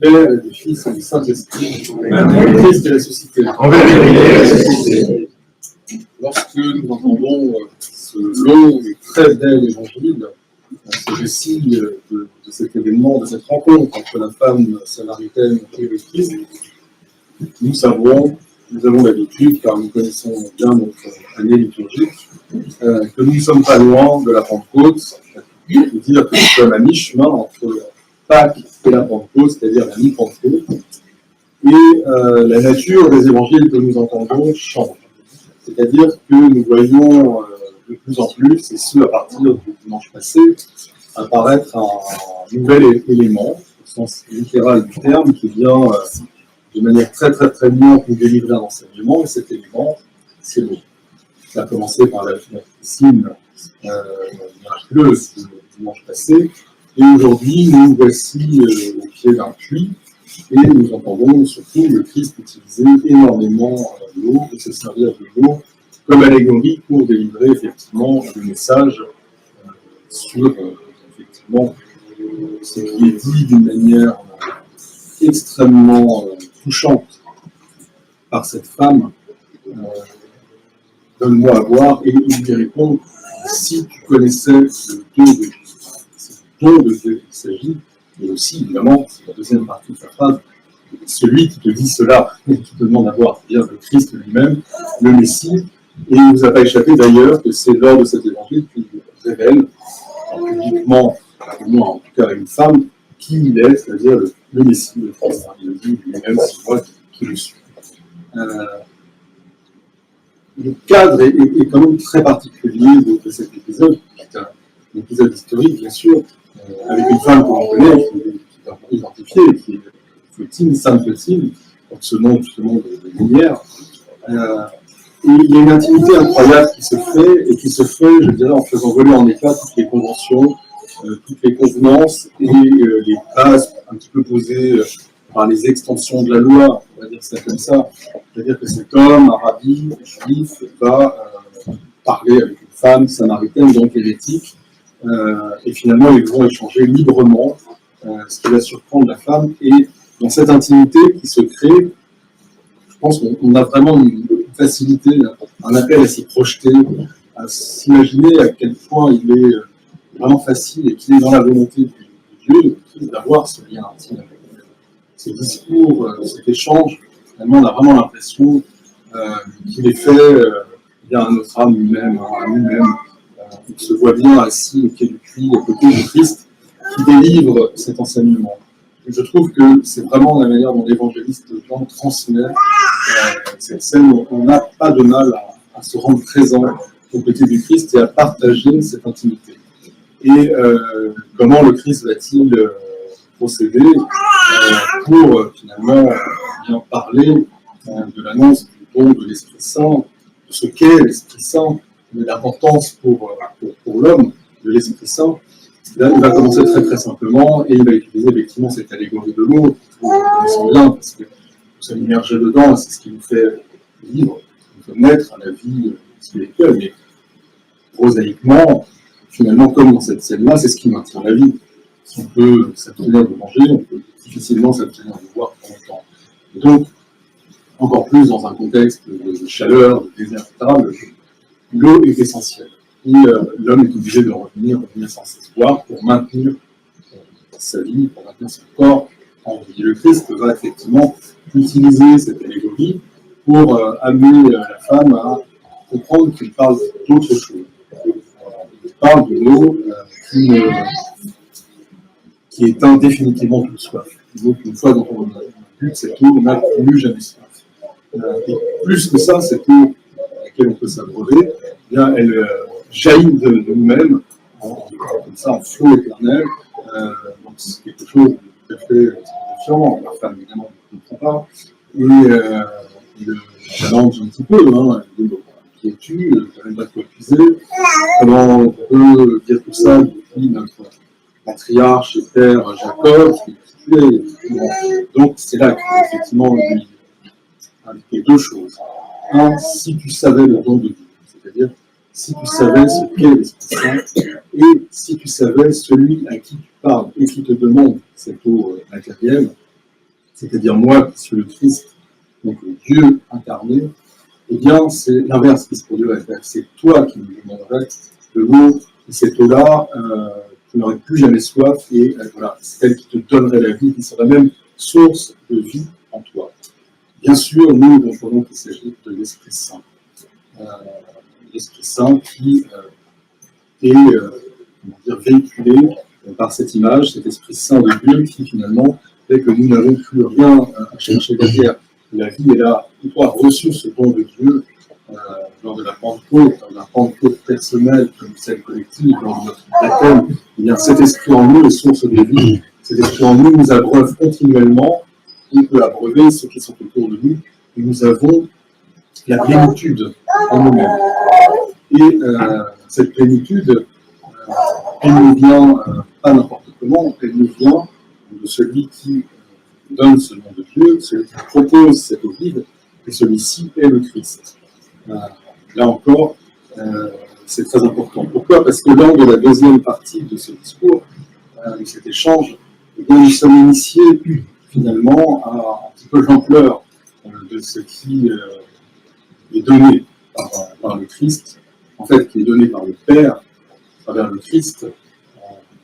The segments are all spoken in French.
Père et du Fils et du Saint-Esprit, Christ est ressuscité. Lorsque nous entendons ce long et très bel évangile, ce récit de cet événement, de cette rencontre entre la femme samaritaine et le Christ, nous avons l'habitude, car nous connaissons bien notre année liturgique, que nous ne sommes pas loin de la Pentecôte, c'est-à-dire que nous sommes à mi-chemin entre Pâques et la Pentecôte, c'est-à-dire la mi-Pentecôte, et la nature des évangiles que nous entendons change. C'est-à-dire que nous voyons de plus en plus, et ce à partir du dimanche passé, apparaître un nouvel élément, au sens littéral du terme, qui vient de manière très très très bien nous délivrer un enseignement, et cet élément, c'est l'eau. Ça a commencé par la piscine miraculeuse du dimanche passé, et aujourd'hui nous voici au pied d'un puits, et nous entendons surtout le Christ utiliser énormément l'eau, et se servir de l'eau comme allégorie pour délivrer effectivement le message sur effectivement ce qui est dit d'une manière extrêmement touchante par cette femme. Donne-moi à boire, et il lui répond, si tu connaissais le don de Dieu qu'il s'agit, et aussi évidemment, c'est la deuxième partie de sa phrase, celui qui te dit cela, et qui te demande à boire, c'est-à-dire le Christ lui-même, le Messie, et il ne vous a pas échappé d'ailleurs que c'est lors de cet évangile qu'il révèle, publiquement, au moins en tout cas à une femme, qui il est, c'est-à-dire le Messie, le Christ. Il dit lui-même, c'est moi qui le suis. Le cadre est quand même très particulier de cet épisode, qui est un épisode historique, bien sûr, avec une femme que l'on connaît, qui est identifiée, qui est Fautine, Sainte Fautine, donc ce nom justement de lumière. Et il y a une intimité incroyable qui se fait, et qui se fait, je dirais, en faisant voler en éclats toutes les conventions, toutes les convenances et les bases un petit peu posées par les extensions de la loi, on va dire ça comme ça. C'est-à-dire que cet homme, un rabbi, juif, va parler avec une femme samaritaine, donc hérétique, et finalement ils vont échanger librement, ce qui va surprendre la femme. Et dans cette intimité qui se crée, je pense qu'on a vraiment une facilité, un appel à s'y projeter, à s'imaginer à quel point il est vraiment facile et qu'il est dans la volonté de Dieu d'avoir ce lien intime avec lui. Ce discours, cet échange, finalement, on a vraiment l'impression qu'il est fait bien à notre âme lui-même, à nous-mêmes. On se voit bien assis au pied du puits, à côté du Christ, qui délivre cet enseignement. Et je trouve que c'est vraiment la manière dont l'évangéliste Jean transmet cette scène où on n'a pas de mal à se rendre présent aux côtés du Christ et à partager cette intimité. Et comment le Christ va-t-il procéder pour finalement bien parler de l'annonce du don de l'Esprit Saint, de ce qu'est l'Esprit Saint, de l'importance pour l'homme de l'Esprit Saint. Là, il va commencer très très simplement et il va utiliser effectivement cette allégorie de l'eau, nous connaissons bien parce que nous sommes immergés dedans, c'est ce qui nous fait vivre, nous fait naître à la vie spirituelle, mais prosaïquement, finalement, comme dans cette scène-là, c'est ce qui maintient la vie. Si on peut s'abstenir de manger, on peut difficilement s'abstenir de boire pour longtemps. Et donc, encore plus dans un contexte de chaleur, de désert, etc., l'eau est essentielle. Et l'homme est obligé de revenir sans cesse boire pour maintenir sa vie, pour maintenir son corps en vie. Le Christ va effectivement utiliser cette allégorie pour amener la femme à comprendre qu'il parle d'autre chose. Il parle de l'eau qui éteint définitivement toute soif. Donc, une fois qu'on a bu de cette eau, on n'a plus jamais soif. Et plus que ça, cette eau à laquelle on peut s'abreuver, eh bien, elle jaillit de nous-mêmes, comme ça, en flot éternel. Donc, c'est quelque chose de tout à fait signifiant. La femme, évidemment, ne comprend pas. Et le challenge un petit peu, qui est tu, je ne pas trop épuisé. Comment on peut dire tout ça depuis notre patriarche et père Jacob, qui est titulé. Donc, c'est là qu'effectivement, lui indiquait deux choses. Un, si tu savais le don de Dieu, c'est-à-dire si tu savais ce qu'est l'Esprit Saint, et si tu savais celui à qui tu parles et qui te demande cette eau matérielle, c'est-à-dire moi qui suis le Christ, donc le Dieu incarné, eh bien, c'est l'inverse qui se produirait. C'est toi qui me demanderais de l'eau, et cette eau-là, tu n'aurais plus jamais soif, et voilà, c'est elle qui te donnerait la vie, qui serait même source de vie en toi. Bien sûr, nous comprenons qu'il s'agit de l'Esprit Saint. L'Esprit Saint qui est véhiculé par cette image, cet Esprit Saint de Dieu qui finalement fait que nous n'avons plus rien à chercher derrière. La vie est là. On a reçu ce don de Dieu lors de la Pentecôte personnelle comme celle collective, lors de notre baptême. Eh bien, cet esprit en nous est source de vie. Cet esprit en nous nous abreuve continuellement. On peut abreuver ceux qui sont autour de nous. Et nous avons la plénitude en nous-mêmes. Et cette plénitude, elle nous vient pas n'importe comment, elle nous vient de celui qui donne ce nom de Dieu, celui qui propose cette eau vive, et celui-ci est le Christ. Là encore, c'est très important. Pourquoi? Parce que lors de la deuxième partie de ce discours, de cet échange, eh bien, nous sommes initiés finalement à un petit peu l'ampleur de ce qui est donné par le Christ, en fait, qui est donné par le Père à travers le Christ,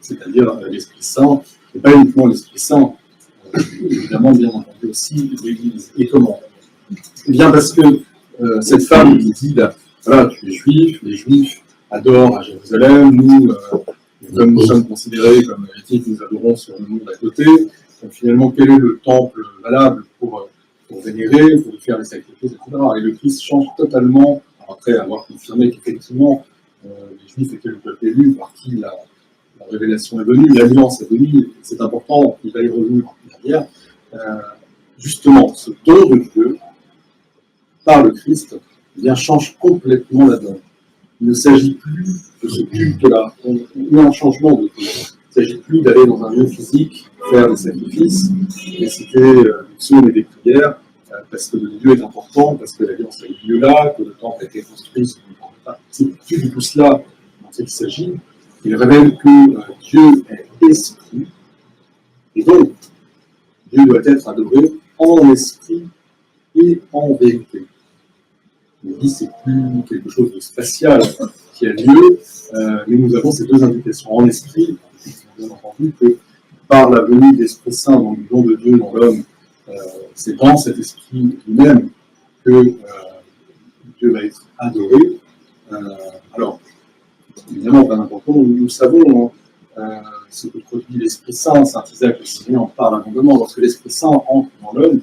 c'est-à-dire l'Esprit Saint, et pas uniquement l'Esprit Saint, évidemment, bien entendu aussi l'Église. Et comment? Eh bien, parce que cette femme qui dit, voilà, tu es juif, les Juifs adorent à Jérusalem, nous, comme nous sommes considérés comme hérétiques, nous adorons sur le monde à côté. Donc, finalement, quel est le temple valable pour vénérer, pour faire les sacrifices, etc. Et le Christ change totalement, après avoir confirmé qu'effectivement, les Juifs étaient le peuple élu par qui la révélation est venue, l'alliance est venue, c'est important, il va y revenir derrière. Justement, ce don de Dieu, par le Christ, eh bien, change complètement la donne. Il ne s'agit plus de ce culte-là. On a un changement de culte. Il ne s'agit plus d'aller dans un lieu physique, faire des sacrifices, réciter des psaumes et des prières, parce que le Dieu est important, parce que l'alliance a eu lieu là, que le temple a été construit sur une grande. C'est plus du tout cela dont il s'agit. Il révèle que Dieu est esprit, et donc Dieu doit être adoré en esprit et en vérité. On dit c'est plus quelque chose de spatial qui a lieu, mais nous avons ces deux indications. En esprit, bien entendu que par la venue de l'Esprit Saint, dans le don de Dieu dans l'homme, c'est dans cet esprit lui-même que Dieu va être adoré. Alors, évidemment, pas n'importe quoi, nous savons ce que produit l'Esprit Saint. Saint Isaac le Syrien en parle abondamment. Lorsque l'Esprit Saint entre dans l'homme,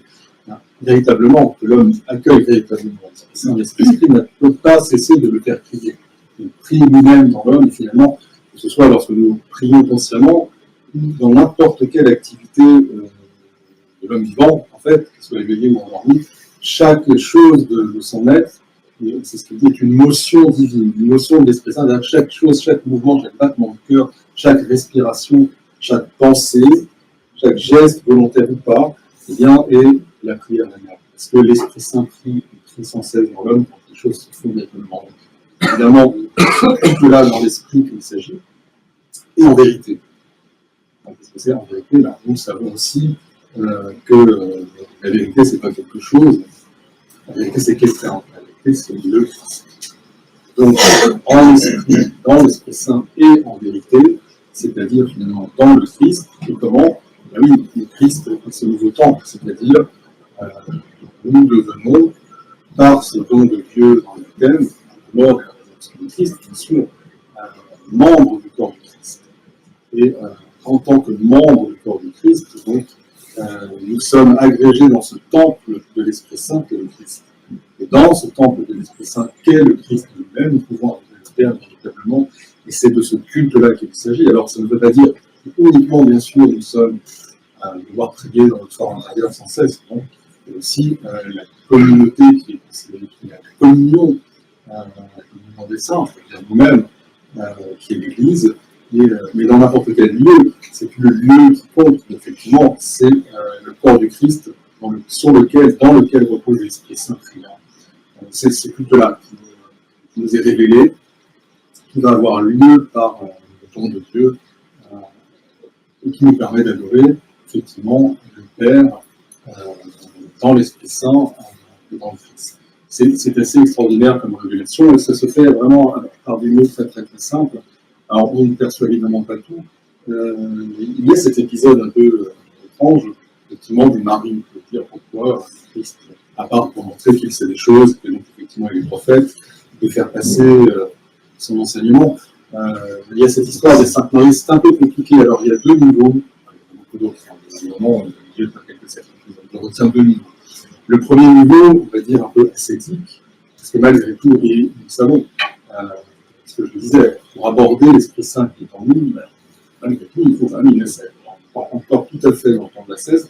véritablement, que l'homme accueille véritablement l'Esprit Saint, l'Esprit ne peut pas cesser de le faire prier. Il prie lui-même dans l'homme, et finalement, que ce soit lorsque nous prions consciemment, ou dans n'importe quelle activité de l'homme vivant, en fait, qu'il soit éveillé ou endormi, chaque chose de son être, c'est ce qu'il dit, est une motion divine, une motion de l'Esprit Saint. Chaque chose, chaque mouvement, chaque battement de cœur, chaque respiration, chaque pensée, chaque geste, volontaire ou pas, eh bien, est la prière même. Parce que l'Esprit Saint prie sans cesse dans l'homme pour que les choses se font directement. Évidemment, tout là dans l'esprit qu'il s'agit, et en vérité. Qu'est-ce que c'est en vérité? Là, nous savons aussi que la vérité, c'est pas quelque chose. La vérité, c'est quelqu'un. La vérité, c'est le Christ. Donc, en esprit, dans l'Esprit Saint et en vérité, c'est-à-dire finalement dans le Christ, et comment? Ben oui, le Christ est ce nouveau temple, c'est-à-dire nous devenons, par ce don de Dieu dans le thème, mort de la résurrection du Christ, bien sûr, membre du corps du Christ. Et en tant que membre du corps du Christ, donc, nous sommes agrégés dans ce temple de l'Esprit Saint qu'est le Christ. Et dans ce temple de l'Esprit Saint qu'est le Christ lui-même, nous pouvons arriver à le faire véritablement, et c'est de ce culte-là qu'il s'agit. Alors, ça ne veut pas dire uniquement, bien sûr, nous sommes à devoir prier dans notre forme intérieure sans cesse, non, et aussi la communauté qui est la communion des saints, c'est-à-dire nous-mêmes, qui est l'Église, mais dans n'importe quel lieu, c'est plus le lieu qui compte, effectivement, c'est le corps du Christ dans lequel repose l'Esprit Saint priant. C'est ce culte-là qui nous est révélé, qui va avoir lieu par le don de Dieu, et qui nous permet d'adorer effectivement le Père dans l'Esprit Saint et dans le Fils. C'est assez extraordinaire comme révélation, et ça se fait vraiment par des mots très très très simples. Alors on ne perçoit évidemment pas tout. Il y a cet épisode un peu étrange, effectivement, du mari qui peut dire pourquoi Christ, à part pour montrer qu'il sait des choses, que donc effectivement il est prophète, il peut faire passer son enseignement. Il y a cette histoire des Saintes Marie, c'est un peu compliqué. Alors il y a deux niveaux, il y a beaucoup d'autres, évidemment, je retiens deux niveaux. Le premier niveau, on va dire un peu ascétique, parce que malgré tout, et nous savons, ce que je disais, pour aborder l'Esprit Saint qui est en nous, malgré tout, il faut quand même une ascèse. Pas encore tout à fait dans le temps de l'ascèse,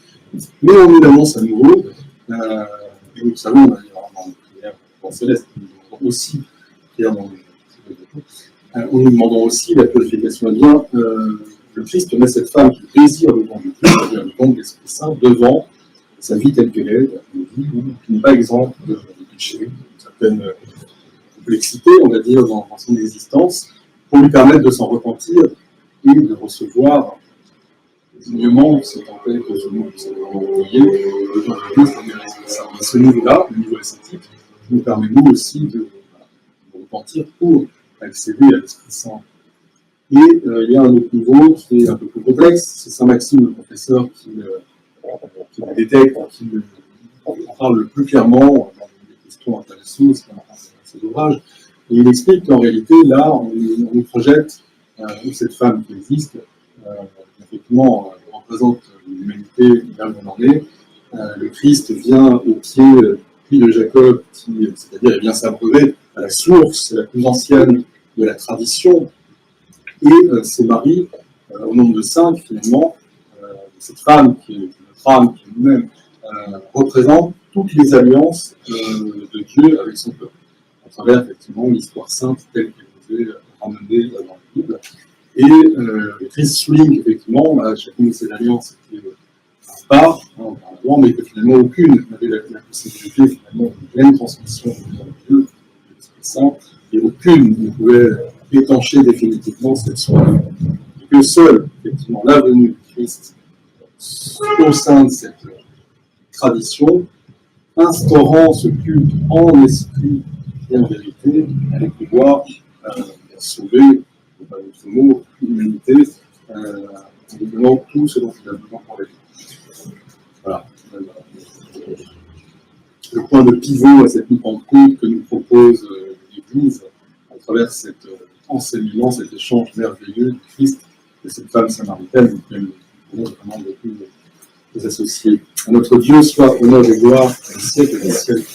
mais on nous l'annonce à nouveau, et nous savons d'ailleurs dans la prière pour Céleste, nous demandons aussi, prière dans on nous demandons aussi la purification. Eh bien, le Christ met cette femme qui désire le don du Christ, c'est-à-dire le don de l'Esprit Saint, devant sa vie telle qu'elle est, une vie qui n'est pas exempte de péché, d'une certaine complexité, on va dire, dans son existence, pour lui permettre de s'en repentir et de recevoir dignement, c'est en fait que ce mot que c'est vraiment oublié, le don du Christ et de l'Esprit Saint. À ce niveau-là, le niveau ascétique, nous permet nous aussi de repentir pour accéder à l'Esprit Saint. Et il y a un autre niveau qui est un peu plus complexe, c'est Saint Maxime, le professeur, qui le détecte, qui en parle le plus clairement dans les questions intéressantes dans ses ouvrages. Et il explique qu'en réalité, là, on nous projette cette femme qui existe, effectivement, représente l'humanité là où on en est. Le Christ vient au pied de Jacob, c'est-à-dire il vient s'abreuver à la source la plus ancienne de la tradition, et c'est Marie, au nombre de 5 finalement, cette femme qui est notre âme, qui est nous-mêmes, représente toutes les alliances de Dieu avec son peuple, à travers effectivement l'histoire sainte telle qu'elle nous est ramenée dans la Bible. Et le Christ souligne effectivement chacune de ces alliances était part, auparavant, mais que finalement aucune n'avait la possibilité finalement de pleine transmission de Dieu, de l'Esprit Saint, et aucune ne pouvait étancher définitivement cette soif. Et que seul, effectivement, la venue du Christ au sein de cette tradition, instaurant ce culte en esprit et en vérité, allait pouvoir sauver, pas d'autre mot, l'humanité, en lui donnant tout ce dont il a besoin pour la vie. Voilà. Le point de pivot à cette Pentecôte que nous propose l'Église, à travers cet enseignement, cet échange merveilleux du Christ et cette femme samaritaine, auquel nous pouvons vraiment beaucoup nous associer. À notre Dieu soit honneur et gloire, au siècle des siècles.